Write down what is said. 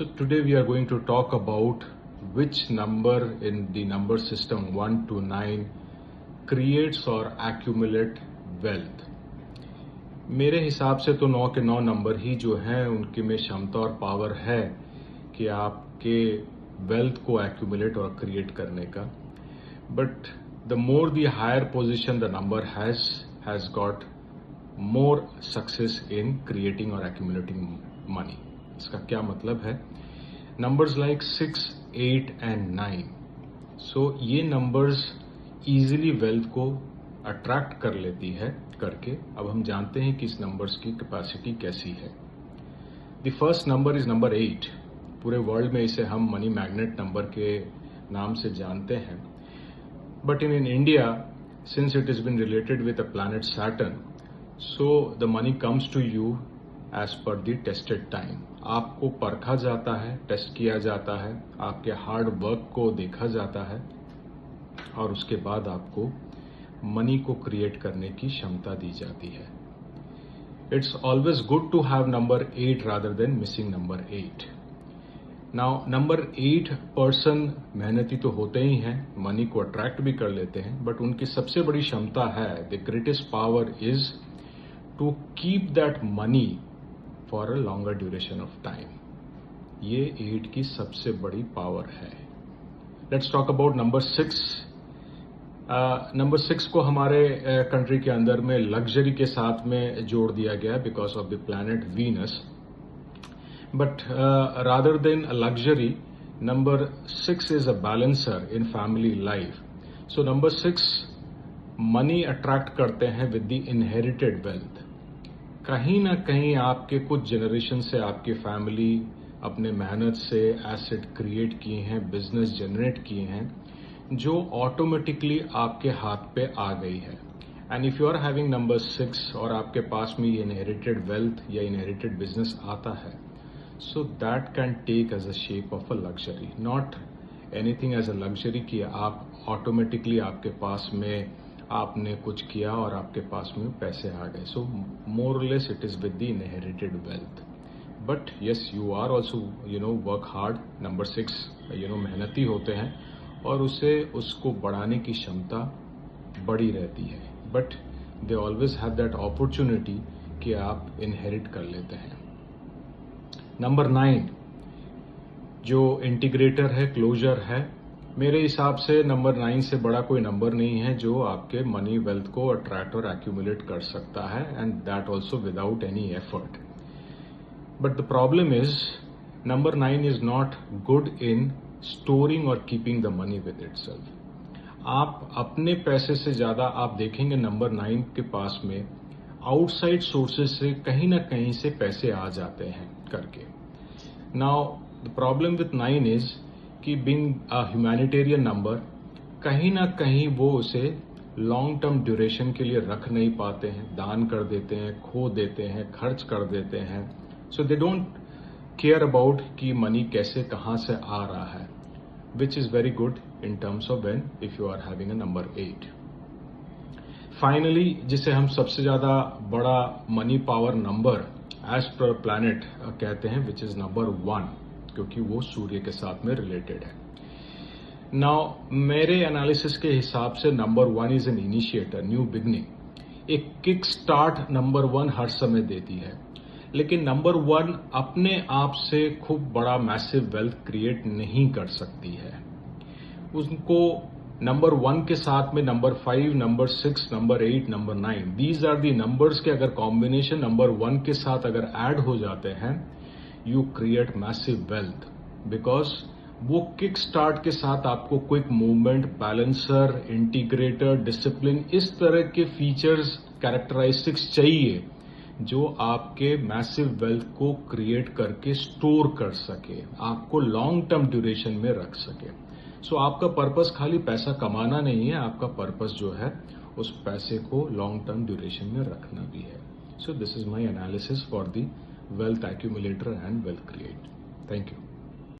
So today we are going to talk about which number in the number system 1 to 9 creates or accumulate wealth. मेरे हिसाब से तो 9 के 9 number ही जो हैं उनके में क्षमता और पावर है कि आपके वेल्थ को एक्यूमुलेट और क्रिएट करने का. But the more the higher position the number has got more success in creating और एक्यूमुलेटिंग मनी. इसका क्या मतलब है? Numbers like 6, 8 and 9. सो ये नंबर्स इजीली वेल्थ को अट्रैक्ट कर लेती है करके. अब हम जानते हैं कि इस नंबर्स की कैपेसिटी कैसी है. The first number is number 8. पूरे वर्ल्ड में इसे हम मनी मैग्नेट नंबर के नाम से जानते हैं. But in India, since it is been related with the planet Saturn, so the money comes to you as per the tested time. आपको परखा जाता है, टेस्ट किया जाता है, आपके हार्ड वर्क को देखा जाता है और उसके बाद आपको मनी को क्रिएट करने की क्षमता दी जाती है. It's always good to have number 8 rather than missing number 8. Now number 8 person मेहनती तो होते ही हैं, मनी को अट्रैक्ट भी कर लेते हैं, बट उनकी सबसे बड़ी क्षमता है, the greatest power is to keep that money for a longer duration of time. ये 8 की सबसे बड़ी पावर है. Let's talk about number 6. Number 6 को हमारे कंट्री के अंदर में लग्जरी के साथ में जोड़ दिया गया because of the planet Venus. But rather than a luxury, number 6 is a balancer in family life. So number 6 money attract करते हैं विद द इनहेरिटेड वेल्थ. कहीं ना कहीं आपके कुछ जनरेशन से आपकी फैमिली अपने मेहनत से एसेट क्रिएट किए हैं, बिजनेस जनरेट किए हैं, जो ऑटोमेटिकली आपके हाथ पे आ गई है. And if you are having number 6 और आपके पास में ये इनहेरिटेड वेल्थ या इनहेरिटेड बिजनेस आता है, so that can take as a shape of a luxury. Not anything as a luxury कि आप ऑटोमेटिकली आपके पास में आपने कुछ किया और आपके पास में पैसे आ गए. सो मोर और less it is with the inherited wealth. But yes, you are also work hard. Number 6 मेहनती होते हैं और उसको बढ़ाने की क्षमता बड़ी रहती है. But they always have that opportunity कि आप इनहेरिट कर लेते हैं. नंबर 9 जो इंटीग्रेटर है, क्लोजर है. मेरे हिसाब से नंबर 9 से बड़ा कोई नंबर नहीं है जो आपके मनी वेल्थ को अट्रैक्ट और एक्यूमुलेट कर सकता है, and that also without any effort. But the problem is number 9 is not good in storing और keeping the money with itself. आप अपने पैसे से ज्यादा आप देखेंगे नंबर 9 के पास में आउटसाइड सोर्सेज से कहीं ना कहीं से पैसे आ जाते हैं करके. Now the problem with 9 is कि बीइंग अ ह्यूमैनिटेरियन नंबर, कहीं ना कहीं वो उसे लॉन्ग टर्म ड्यूरेशन के लिए रख नहीं पाते हैं, दान कर देते हैं, खो देते हैं, खर्च कर देते हैं. So they don't care about कि मनी कैसे कहाँ से आ रहा है, which is very good in terms of when if you are having a number 8. Finally, जिसे हम सबसे ज्यादा बड़ा money power number as per planet कहते हैं, विच इज नंबर 1, क्योंकि वो सूर्य के साथ में रिलेटेड है. नाउ मेरे एनालिसिस के हिसाब से number 1 is an initiator, new beginning. एक किक स्टार्ट नंबर 1 हर समय देती है, लेकिन नंबर 1 अपने आप से खूब बड़ा मैसिव वेल्थ क्रिएट नहीं कर सकती है. उनको नंबर 1 के साथ में number 5, number 6, number 8, number 9, these are the numbers के अगर कॉम्बिनेशन नंबर 1 के साथ अगर ऐड हो जाते हैं, you create massive wealth. Because वो किक स्टार्ट के साथ आपको quick movement, balancer, integrator, discipline, इस तरह के फीचर्स, कैरेक्टरिस्टिक्स चाहिए जो आपके मैसिव वेल्थ को क्रिएट करके स्टोर कर सके, आपको लॉन्ग टर्म ड्यूरेशन में रख सके. सो आपका पर्पस खाली पैसा कमाना नहीं है, आपका पर्पस जो है उस पैसे को लॉन्ग टर्म ड्यूरेशन में रखना भी है. So this is my analysis for the wealth accumulator and wealth create. Thank you.